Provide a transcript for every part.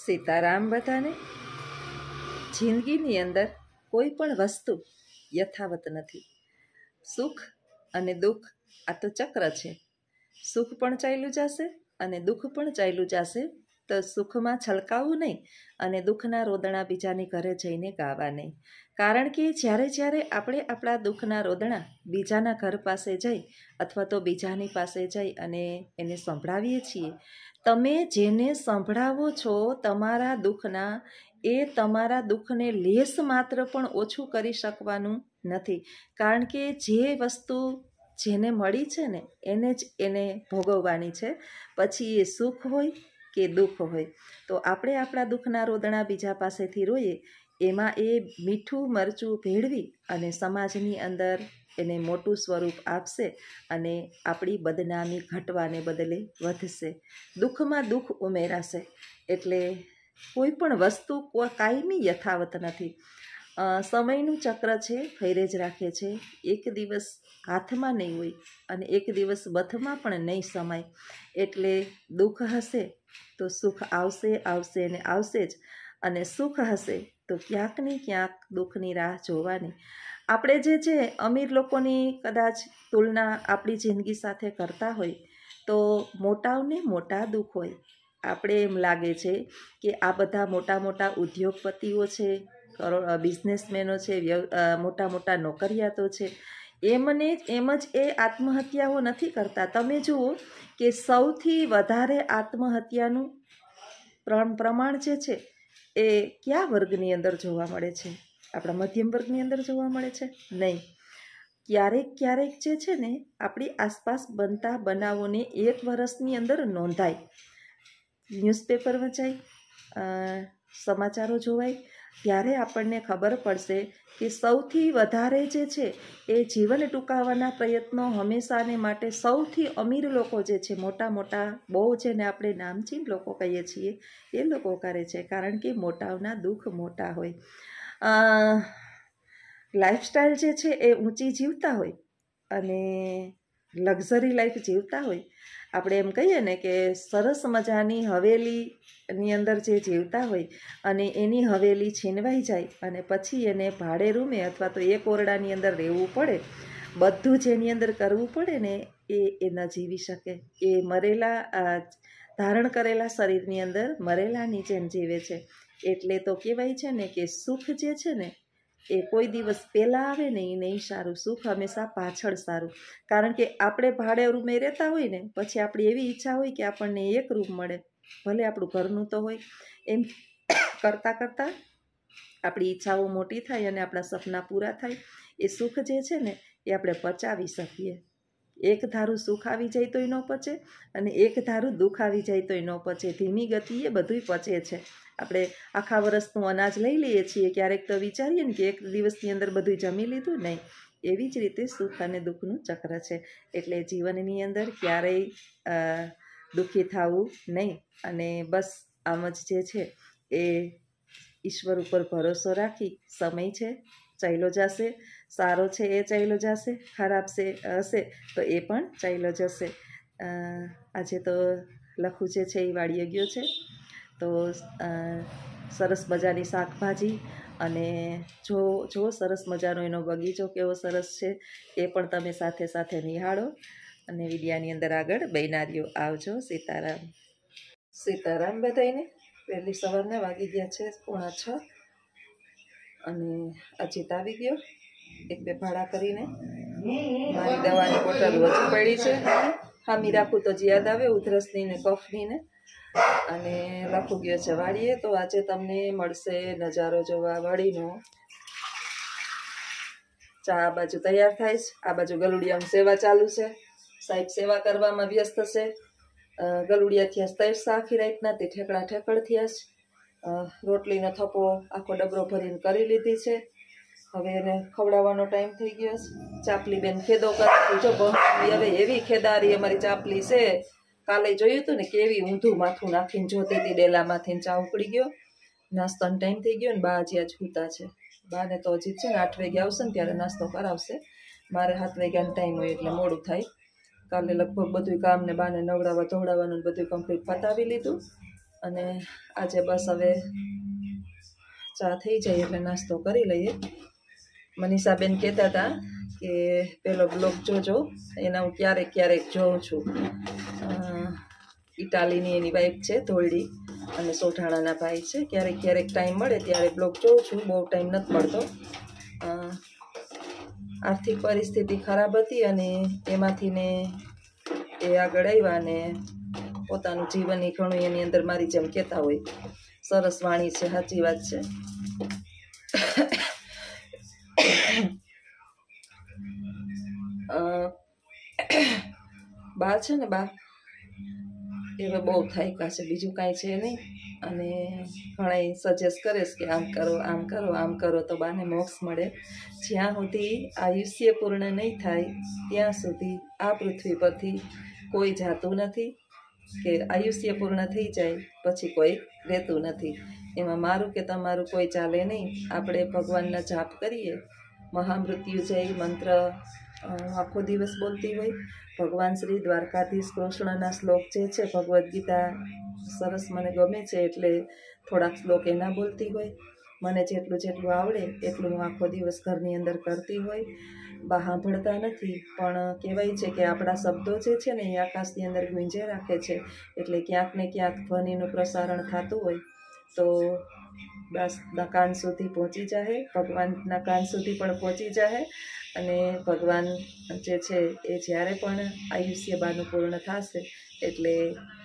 સીતારામ બધાને। જિંદગીની અંદર કોઈ પણ વસ્તુ યથાવત નથી। સુખ અને દુઃખ આ તો ચક્ર છે। સુખ પણ ચાલ્યું જશે અને દુઃખ પણ ચાલ્યું જશે। તો સુખમાં છલકાવું નહીં અને દુઃખના રોદણા બીજાની ઘરે જઈને ગાવા નહીં। કારણ કે જ્યારે આપણે આપણા દુઃખના રોદણા બીજાના ઘર પાસે જઈ અથવા તો બીજાની પાસે જઈ અને એને સંભળાવીએ છીએ, તમે જેને સંભળાવો છો તમારા દુઃખના, એ તમારા દુઃખને લેશ માત્ર પણ ઓછું કરી શકવાનું નથી। કારણ કે જે વસ્તુ જેને મળી છે ને એને જ એને ભોગવવાની છે, પછી એ સુખ હોય કે દુઃખ હોય। તો આપણે આપણા દુઃખના રોદણા બીજા પાસેથી રોઈએ, એમાં એ મીઠું મરચું ભેળવી અને સમાજની અંદર એને મોટું સ્વરૂપ આપશે અને આપણી બદનામી ઘટવાને બદલે વધશે। દુઃખમાં દુઃખ ઉમેરાશે। એટલે કોઈ પણ વસ્તુ કાયમી યથાવત નથી। સમયનું ચક્ર છે, ફેરે જ રાખે છે। એક દિવસ હાથમાં નહીં હોય અને એક દિવસ બથમાં પણ નહીં સમાય। એટલે દુઃખ હશે તો સુખ આવશે અને આવશે જ, અને સુખ હશે તો ક્યાંક ને ક્યાંક દુઃખની રાહ જોવાની। આપણે જે છે અમીર લોકોની કદાચ તુલના આપણી જિંદગી સાથે કરતા હોય તો મોટાઓને મોટા દુઃખ હોય। આપણે એમ લાગે છે કે આ બધા મોટા મોટા ઉદ્યોગપતિઓ છે, બિઝનેસમેનો છે, મોટા મોટા નોકરિયાતો છે, એમ જ એ આત્મહત્યાઓ નથી કરતા। તમે જુઓ કે સૌથી વધારે આત્મહત્યાનું પ્રમાણ જે છે એ કયા વર્ગની અંદર જોવા મળે છે? આપણા મધ્યમ વર્ગની અંદર જોવા મળે છે? નહીં। ક્યારેક જે છે ને આપણી આસપાસ બનતા બનાવોને એક વર્ષની અંદર નોંધાય, ન્યૂઝપેપર વંચાય, સમાચારો જોવાય, ત્યારે આપણને ખબર પડશે કે સૌથી વધારે જે છે એ જીવન ટૂંકાવવાના પ્રયત્નો હંમેશાને માટે સૌથી અમીર લોકો જે છે, મોટા મોટા બહુ જેને આપણે નામચીન લોકો કહીએ છીએ, એ લોકો કરે છે। કારણ કે મોટાઓના દુઃખ મોટા હોય। લાઈફસ્ટાઈલ જે છે એ ઊંચી જીવતા હોય અને લક્ઝરી લાઈફ જીવતા હોય। આપણે એમ કહીએ ને કે સરસ મજાની હવેલીની અંદર જે જીવતા હોય અને એની હવેલી છીનવાઈ જાય અને પછી એને ભાડે રૂમે અથવા તો એક ઓરડાની અંદર રહેવું પડે, બધું જેની અંદર કરવું પડે ને એ ન જીવી શકે। એ મરેલા ધારણ કરેલા શરીરની અંદર મરેલાની જેમ જીવે છે। એટલે તો કહેવાય છે ને કે સુખ જે છે ને એ કોઈ દિવસ પહેલાં આવે ને એ નહીં સારું, સુખ હંમેશા પાછળ સારું। કારણ કે આપણે ભાડે રૂમે રહેતા હોય ને પછી આપણી એવી ઈચ્છા હોય કે આપણને એક રૂમ મળે, ભલે આપણું ઘરનું તો હોય। એમ કરતાં આપણી ઈચ્છાઓ મોટી થાય અને આપણા સપના પૂરા થાય। એ સુખ જે છે ને એ આપણે પચાવી શકીએ। એક ધારું સુખ આવી જાય તોય ન પચે અને એક ધારું દુઃખ આવી જાય તોય ન પચે। ધીમી ગતિએ બધુંય પચે છે। આપણે આખા વર્ષનું અનાજ લઈ લઈએ છીએ, ક્યારેક તો વિચારીએ ને કે એક દિવસની અંદર બધું જમી લીધું, નહીં। એવી જ રીતે સુખ અને દુઃખનું ચક્ર છે। એટલે જીવનની અંદર ક્યારેય દુઃખી થવું નહીં અને બસ આમ જ જે છે એ ઈશ્વર ઉપર ભરોસો રાખી, સમય છે ચાલ્યો જશે, સારો છે એ ચાલ્યો જશે, ખરાબ હશે તો એ પણ ચાલ્યો જશે। આજે તો લખુ જે છે એ વાડીએ ગયો છે, તો સરસ મજાની શાકભાજી અને જો સરસ મજાનો એનો બગીચો કેવો સરસ છે એ પણ તમે સાથે સાથે નિહાળો અને વિડિયાની અંદર આગળ બન્યા રહ્યો। આવજો। સીતારામ। સીતારામ બધાને। વહેલી સવારના વાગી ગયા છે 6:45 અને અજીત આવી ગયો એક બે ભાડા કરીને। મારી દવાની બોટલ વધુ પડી છે, હામી રાખું તો જ યાદ આવે ઉધરસની ને કફની ને। અને લખુ ગયો છે વાડીએ। તો આજે તમને મળશે નજારો જોવા વાડીનો। ચા આ બાજુ તૈયાર થાય છે, આ બાજુ ગલુડિયામાં સેવા ચાલુ છે, સાહેબ સેવા કરવામાં વ્યસ્ત છે। ગલુડિયા થયા તરસા આખી રાતના, તે ઠેકડા ઠેકડ થયા છે। રોટલીનો થપ્પો આખો ડબરો ભરીને કરી લીધી છે, હવે એને ખવડાવવાનો ટાઈમ થઈ ગયો છે। ચાપલી બેન ખેદો કરતી જો હવે એવી ખેદારી અમારી ચાપલી છે। કાલે જોયું હતું ને કેવી ઊંધું માથું નાખીને જોતી હતી ડેલામાંથી, ચા ઉકળી ગયો, નાસ્તાનો ટાઈમ થઈ ગયો ને બા હજી આજ સૂતા છે। બાને તો હજી છે ને 8 વાગે આવશે ને ત્યારે નાસ્તો કરાવશે, મારે 7 વાગ્યાનો ટાઈમ હોય એટલે મોડું થાય। કાલે લગભગ બધું કામ ને બાને નવડાવવા ધોવડાવવાનું બધું કમ્પ્લીટ પતાવી લીધું અને આજે બસ હવે ચા થઈ જાય એટલે નાસ્તો કરી લઈએ. મનીષાબેન કહેતા હતા કે પેલો બ્લોગ જોજો, એના હું ક્યારેક ક્યારેક જોઉં છું. ઇટાલીની એની વાઈફ છે ધોરડી અને સોઢાણાના ભાઈ છે. ક્યારેક ક્યારેક ટાઈમ મળે ત્યારે બ્લોગ જોઉં છું, બહુ ટાઈમ નથી મળતો. આર્થિક પરિસ્થિતિ ખરાબ હતી અને એમાંથી ને એ આગળ આવ્યા અને પોતાનું જીવન એ ઘણું એની અંદર મારી જેમ કહેતા હોય. સરસ વાણી છે, સાચી વાત છે. બા છે ને બા એ બહુ થાયકા છે, બીજું કાંઈ છે નહીં. અને ઘણા સજેસ્ટ કરે છે કે આમ કરો આમ કરો આમ કરો તો બાને મોક્ષ મળે. જ્યાં સુધી આયુષ્ય પૂર્ણ નહીં થાય ત્યાં સુધી આ પૃથ્વી પરથી કોઈ જાતું નથી, કે આયુષ્ય પૂર્ણ થઈ જાય પછી કોઈ રહેતું નથી. એમાં મારું કે તમારું કોઈ ચાલે નહીં. આપણે ભગવાનના જાપ કરીએ, મહામૃત્યુજય મંત્ર આખો દિવસ બોલતી હોય. ભગવાન શ્રી દ્વારકાધીશ કૃષ્ણના શ્લોક જે છે, ભગવદ્ ગીતા સરસ મને ગમે છે એટલે થોડાક શ્લોક એના બોલતી હોય. મને જેટલું આવડે એટલું હું આખો દિવસ ઘરની અંદર કરતી હોય. બા સાંભળતા નથી, પણ કહેવાય છે કે આપણા શબ્દો જે છે ને એ આકાશની અંદર ગુંજે રાખે છે. એટલે ક્યાંક ને ક્યાંક ધ્વનિનું પ્રસારણ થતું હોય તો દાસના કાન સુધી પહોંચી જાય, ભગવાનના કાન સુધી પણ પહોંચી જાય. અને ભગવાન જે છે એ જ્યારે પણ આયુષ્ય બાનું પૂર્ણ થશે એટલે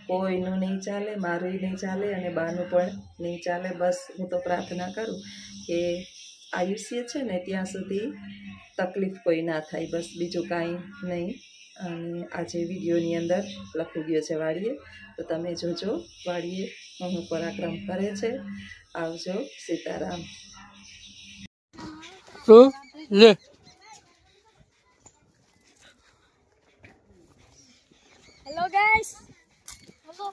કોઈનું નહીં ચાલે, મારું નહીં ચાલે અને બાનું પણ નહીં ચાલે. બસ હું તો પ્રાર્થના કરું કે આયુષ્ય છે ને ત્યાં સુધી તકલીફ કોઈ ના થાય, બસ બીજું કાંઈ નહીં. અને આજે વિડીયોની અંદર લખી ગયો છે વાડીએ, તો તમે જોજો. વાડીએ હું પરાક્રમ કરે છે. આવજો. સીતારામ. તો લે હેલો ગાઈસ, હેલો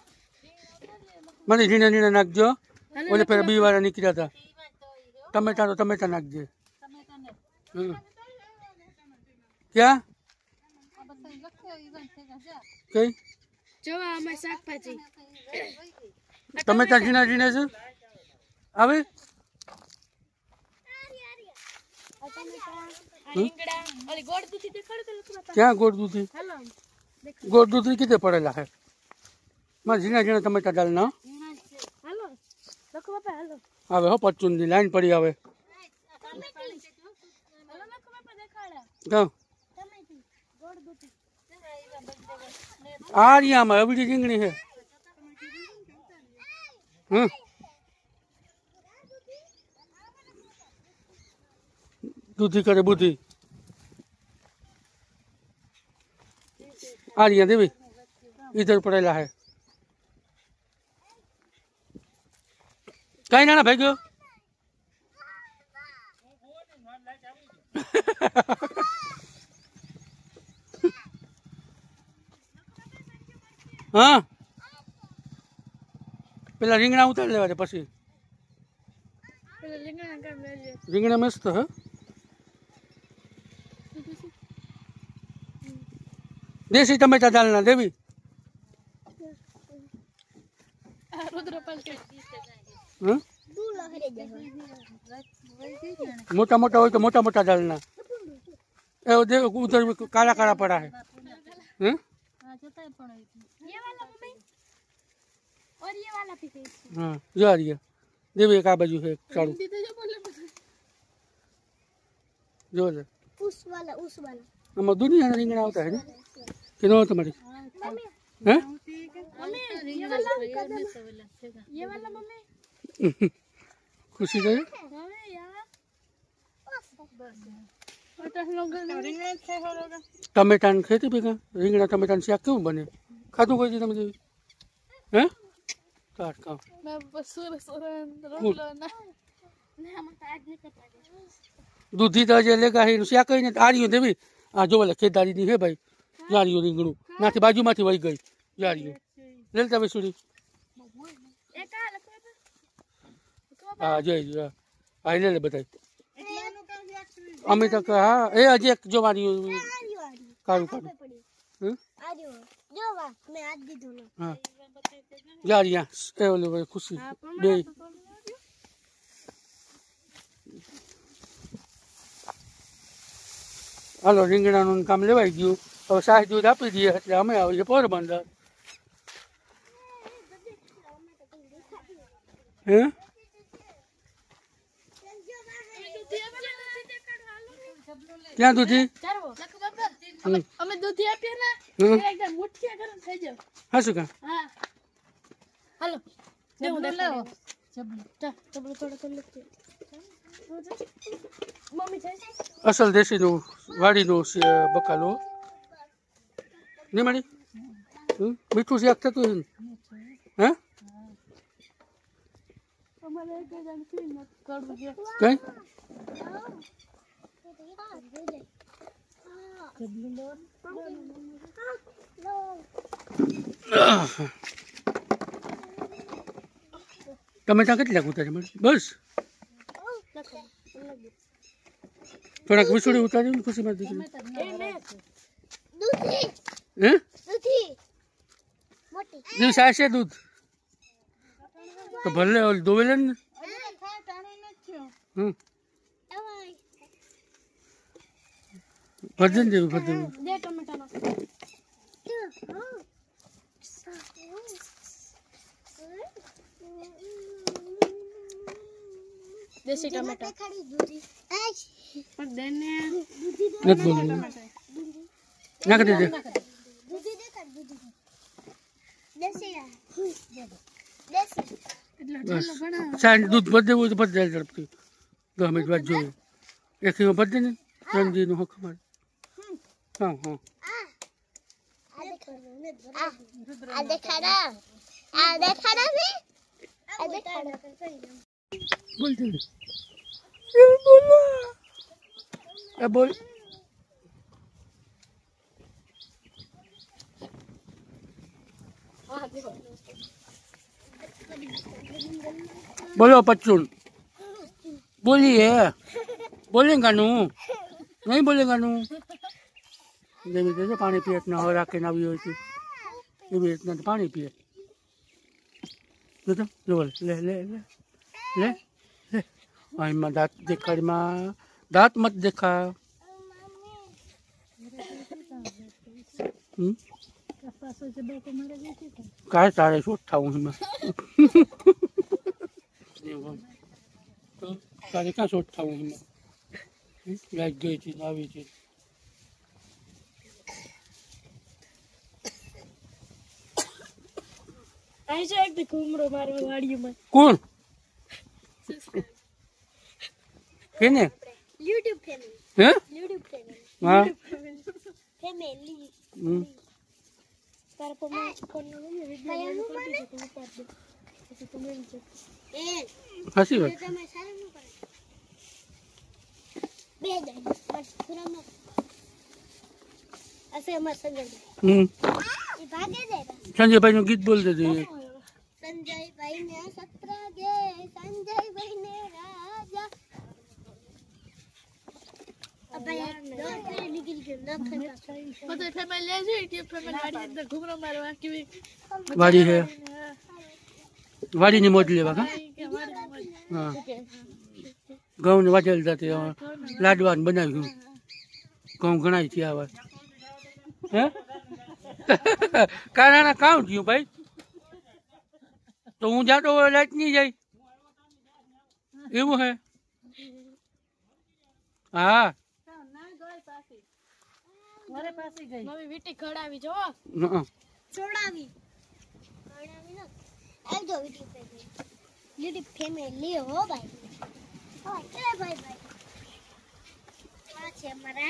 મને ઝીણા નાખજો. ઓલે પેલા બી વાળા નીકળ્યા હતા. ટમેટા તો ટમેટા નાખજે. ક્યાં કઈ જો અમે શાકભાજી ટમેટા ઝીણા છે આવે. ક્યાં ગોળ દૂધી? ગોળ દૂધી कितने पड़ेला है? मैं झीना झीना टमाटा डालना. હવે હો 55 ની લાઈન પડી આવે. આરિયામાં અબડી રીંગણી છે. दूधी करे बुद्धि. आरिया देवी इधर पड़ेला है. कहीं ना भाई गयो. हाँ पेला રીંગણા उतार लेवा दे पछी. રીંગણા मस्त है. देसी टमाटा डालना देवी. मोटा मोटा हो तो मोटा मोटा डालना. उधर काला काला पड़ा है. हाँ जो आ रही है देवी. एक आ बाजू है चालू जो हम दुनिया રીંગણા આવતા है कि नो तुम्हारी हैं? खुशी है. टमेटा खेती भેगा રીંગણા टमेटा शाक क्यों बने? खाधु कोई તમે જેવી हैं? काट का दूधी तो जे लेगा ही शाक ही ने आरियो देवी. आ जो वाला खेतदारी नी है भाई. जारियो રીંગણું નાથી બાજુમાંથી વહી ગઈ. જારિયો લેતા બેસુડી. હા જોઈ જો આ લે બતાય. અમે તો હા એ હજી એક જો મારી કાળું કાળું. આર્યો જો વા મે આજ દીધું. હા જારિયા એ ઓલું ખુશી બે હાલો રીંગણાનું કામ લેવાઈ ગયું હવે શાહ દૂધ આપી દઈએ એટલે અમે આવીએ પોરબંદર હે ક્યાં દૂધી અમે દૂધી આપીએ ને એકદમ મુઠ્ઠિયા ગરમ થઈ જાવ હા શું કા હા હાલો દેવું લેવો જબલું થોડો કરી મમ્મી જાય અસલ દેશીનું વાડીનું બકાલું નહીં મળી મીઠું શાક થતું હોય ને હે અમારે એક જણ ફીન કરવું છે કઈ ટમેટા કેટલા ઉતારી મળે બસ થોડાક વિસુડી ઉતારી ને ખુશી માં દીકરી હે દિવસ આવશે દૂધ તો ભલે દોવે લે ને ભજન જેવું ભજન દે ટમેટાનો દેશી ટમેટા પણ દેને નથી બોલું નાખ દેજે બસ સાંજ દૂધ ભરી દેવું તો ભરી જાય ઝડપથી 10 મિનિટ બાદ જોઈએ એકમાં ભરી દે ને રણજીનું હક મારે હા હા બોલ દે બોલ बोलो पच्चून बोलिए बोलेगा नू नहीं बोलेगा नू જેવી રીતે પાણી પીએ ને હવે રાખીને આવી હોય છે એવી રીતના પાણી પીએ જો લે લે લે લે લે આમાં દાંત દેખાડમાં દાંત મત દેખા काय तारे छोटा हूँ मैं तारे क्या छोटा हूँ मैं लाइक गई थी नावी थी ऐसे एक देखो उम्र मारो गाड़ी में कौन केने YouTube फैमिली हैं YouTube फैमिली हाँ फैमिली para हसी बात संजय भाई ने गीत बोल दे संजय भाई ने सत्रह गे संजय भाई ने राजा अब यार निकल के ना तो फैमिली ले जाए कि फैमिली गाड़ी अंदर घूम रहा मारवा की वाड़ी है वाड़ी ने मोड़ लेवा का हाँ गाँव ने वाजल जाते लाडवान बनाव्યું गाँव घણા થયા આવા હે કાના કામ થયું ભાઈ તો હું જાતો લાઈટ નહીં જાય એવું હે હા મારે પાસે ગઈ મમ્મી વીટી ખડાવી જો છોડાવી ખડાવી ન આવજો વીટી पे यूट्यूब फैमिली हो भाई चले भाई भाई આ છે અમારા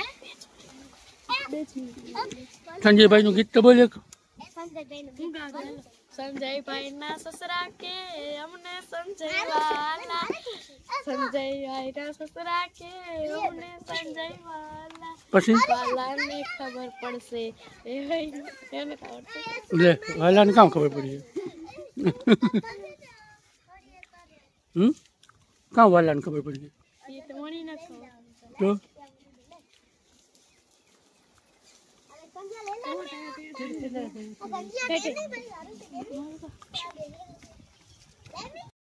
संजय भाई નું ગીત તો બોલે संजय भाई ना ससुरा के हमने संजय वाला संजय भाई ना ससुरा के हमने संजय वाला પછી वाला ने खबर પડશે એ ભાઈ એને ખબર લે વાલા ને કામ ખબર પડી કામ વાલા ને ખબર પડી એ તો મણી નખો તો આ ગંજીયા દે નહીં ભાઈ સારું છે દે નહીં.